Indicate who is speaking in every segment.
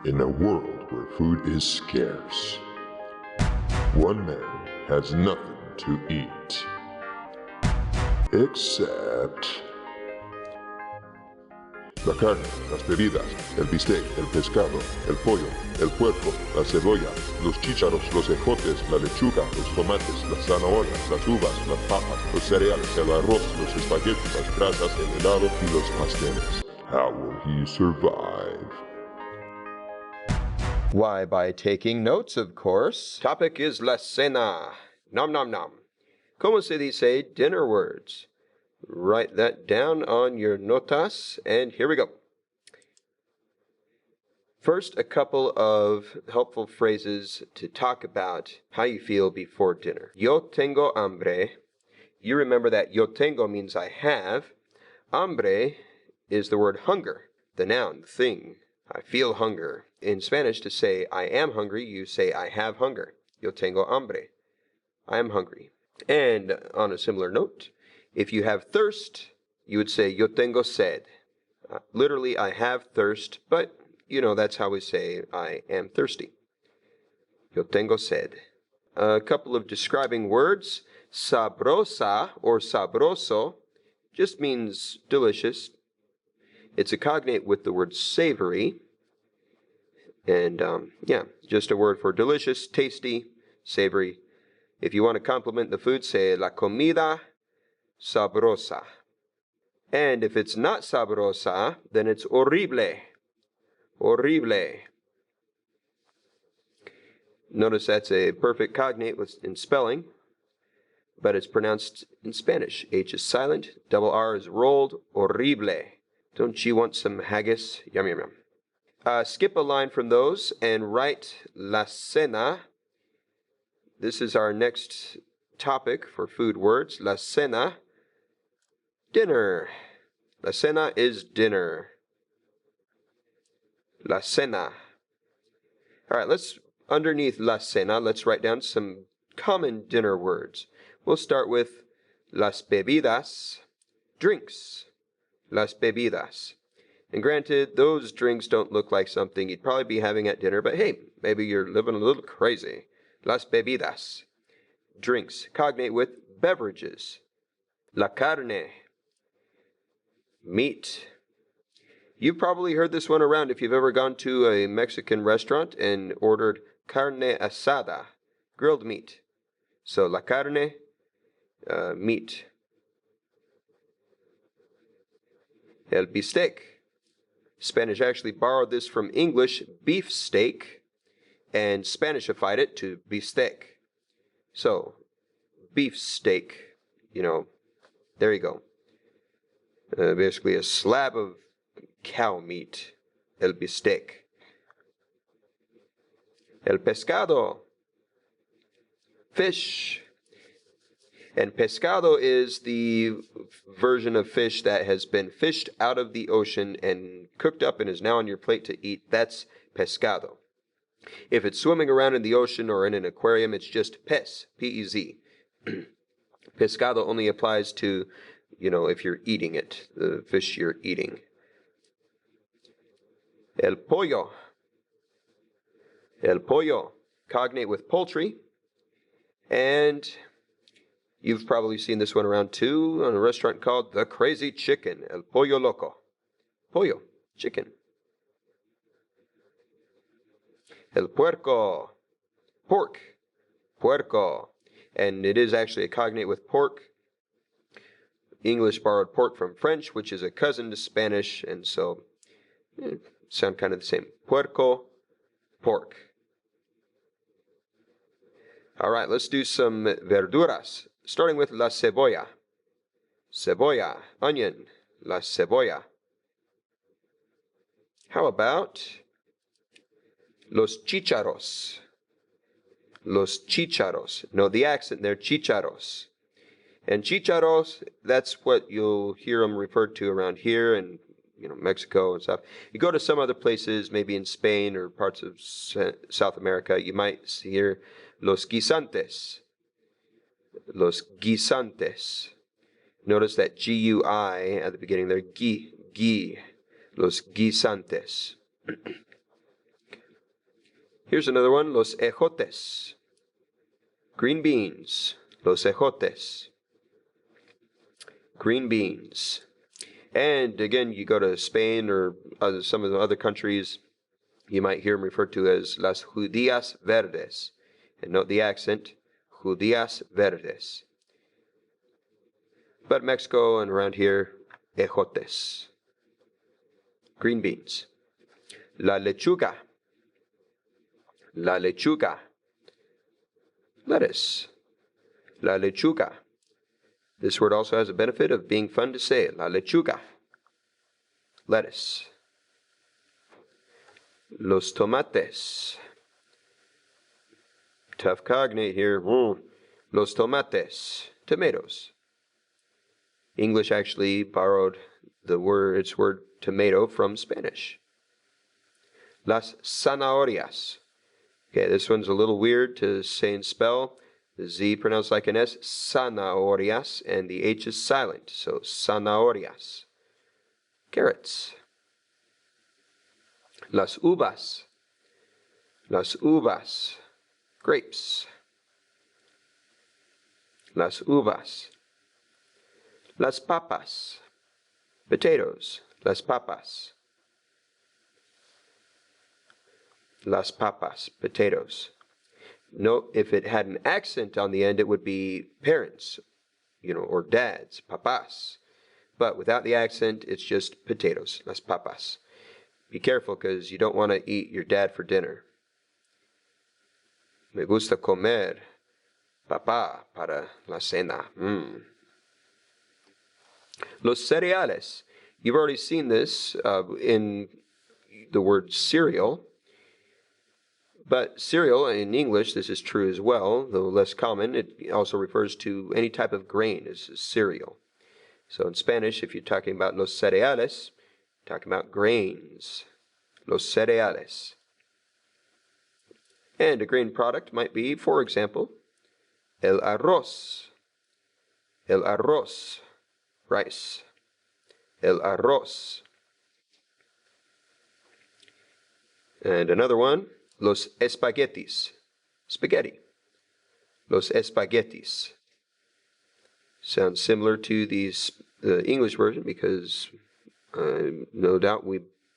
Speaker 1: In a world where food is scarce, one man has nothing to eat except la carne, las bebidas, el bistec, el pescado, el pollo, el puerco, la cebolla, los chícharos, los ejotes, la lechuga, los tomates, las zanahorias, las uvas, las papas, los cereales, el arroz, los espaguetis, las grasas, el helado y los pasteles. How will he survive?
Speaker 2: Why, by taking notes, of course. Topic is la cena. Nom nom nom. Como se dice dinner words? Write that down on your notas, and here we go. First, a couple of helpful phrases to talk about how you feel before dinner. Yo tengo hambre. You remember that yo tengo means I have. Hambre is the word hunger, the noun, the thing. I feel hunger. In Spanish, to say I am hungry, you say I have hunger. Yo tengo hambre. I am hungry. And on a similar note, if you have thirst, you would say yo tengo sed. Literally, I have thirst, but you know, that's how we say I am thirsty. Yo tengo sed. A couple of describing words. Sabrosa or sabroso just means delicious. It's a cognate with the word savory. And just a word for delicious, tasty, savory. If you want to compliment the food, say la comida sabrosa. And if it's not sabrosa, then it's horrible. Horrible. Notice that's a perfect cognate in spelling, but it's pronounced in Spanish. H is silent, double R is rolled, horrible. Don't you want some haggis? Yum, yum, yum. Skip a line from those and write la cena. This is our next topic for food words. La cena, dinner. La cena is dinner. La cena. All right, underneath la cena, let's write down some common dinner words. We'll start with las bebidas, drinks. Las bebidas. And granted, those drinks don't look like something you'd probably be having at dinner, but hey, maybe you're living a little crazy. Las bebidas. Drinks. Cognate with beverages. La carne. Meat. You've probably heard this one around if you've ever gone to a Mexican restaurant and ordered carne asada, grilled meat. So la carne, meat. El bistec. Spanish actually borrowed this from English, beef steak, and Spanishified it to bistec. So, beef steak, there you go. Basically a slab of cow meat, el bistec. El pescado, fish. And pescado is the version of fish that has been fished out of the ocean and cooked up and is now on your plate to eat. That's pescado. If it's swimming around in the ocean or in an aquarium, it's just pez, P-E-Z. Pescado only applies to, if you're eating it, the fish you're eating. El pollo. El pollo, cognate with poultry. And you've probably seen this one around too on a restaurant called The Crazy Chicken, El Pollo Loco. Pollo, chicken. El puerco, pork, puerco. And it is actually a cognate with pork. English borrowed pork from French, which is a cousin to Spanish, and so sound kind of the same. Puerco, pork. All right, let's do some verduras, starting with la cebolla. Cebolla, onion, la cebolla. How about los chícharos? Los chícharos. No, the accent there, chícharos. And chícharos, that's what you'll hear them referred to around here and Mexico and stuff. You go to some other places, maybe in Spain or parts of South America, you might hear los guisantes. Los guisantes. Notice that G-U-I at the beginning there, gui. Los guisantes. Here's another one, los ejotes. Green beans, los ejotes. Green beans. And again, you go to Spain or some of the other countries, you might hear them referred to as las judías verdes. And note the accent, judías verdes. But Mexico and around here, ejotes. Green beans. La lechuga. La lechuga. Lettuce. La lechuga. This word also has a benefit of being fun to say. La lechuga. Lettuce. Los tomates. Tough cognate here. Los tomates. Tomatoes. English actually borrowed its word tomato from Spanish. Las zanahorias. Okay, this one's a little weird to say and spell. The Z pronounced like an S, zanahorias, and the H is silent, so zanahorias. Carrots. Las uvas. Las uvas. Grapes. Las uvas. Las papas. Potatoes. Las papas. Las papas. Potatoes. Note, if it had an accent on the end, it would be parents, or dads, papas. But without the accent, it's just potatoes, las papas. Be careful, because you don't want to eat your dad for dinner. Me gusta comer papá para la cena. Los cereales. You've already seen this in the word cereal. But cereal, in English, this is true as well, though less common. It also refers to any type of grain as cereal. So in Spanish, if you're talking about los cereales, you're talking about grains. Los cereales. And a grain product might be, for example, el arroz. El arroz. Rice. El arroz. And another one, los espaguetis. Spaghetti. Los espaguetis. Sounds similar to the English version because no doubt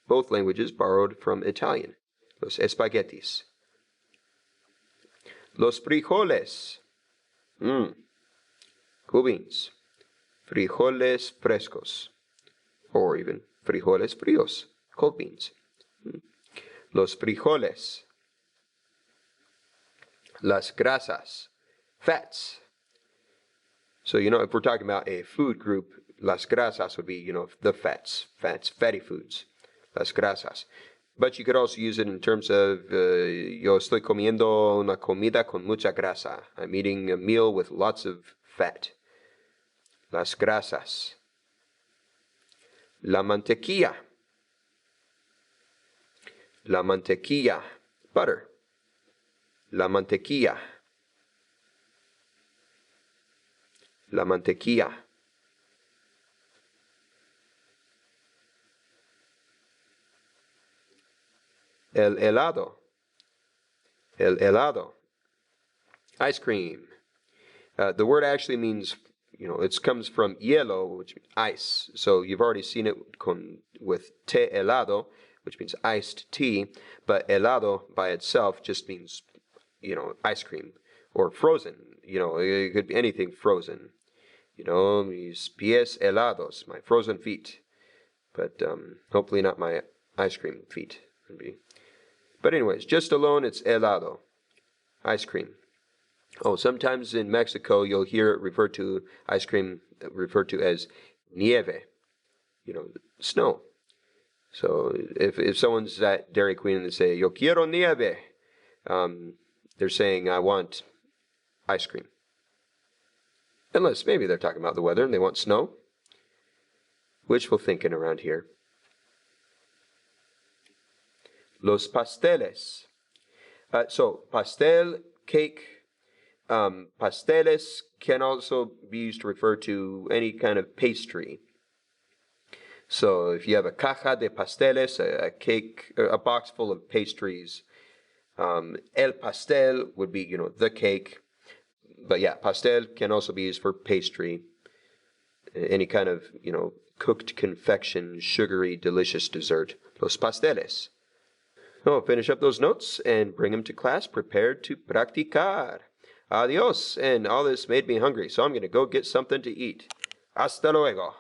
Speaker 2: both languages borrowed from Italian. Los espaguetis. Los frijoles. Cool beans. Frijoles frescos. Or even frijoles fríos. Cold beans. Los frijoles. Las grasas. Fats. So, if we're talking about a food group, las grasas would be, the fats. Fats, fatty foods. Las grasas. But you could also use it in terms of, yo estoy comiendo una comida con mucha grasa. I'm eating a meal with lots of fat. Las grasas. La mantequilla. La mantequilla. Butter. La mantequilla. La mantequilla. El helado. El helado. Ice cream. The word actually means, it comes from hielo, which means ice. So you've already seen it with té helado, which means iced tea. But helado by itself just means, ice cream or frozen. It could be anything frozen. Mis pies helados, my frozen feet. But hopefully not my ice cream feet. But anyways, just alone, it's helado, ice cream. Oh, sometimes in Mexico, you'll hear it referred to, ice cream referred to as nieve, snow. So if someone's at Dairy Queen and they say, yo quiero nieve, they're saying, I want ice cream. Unless maybe they're talking about the weather and they want snow. Wishful thinking around here. Los pasteles. So, pastel, cake. Pasteles can also be used to refer to any kind of pastry. So, if you have a caja de pasteles, a cake, a box full of pastries, El pastel would be, the cake. But yeah, pastel can also be used for pastry. Any kind of, cooked confection, sugary, delicious dessert. Los pasteles. Oh, finish up those notes and bring them to class prepared to practicar. Adios. And all this made me hungry, so I'm going to go get something to eat. Hasta luego.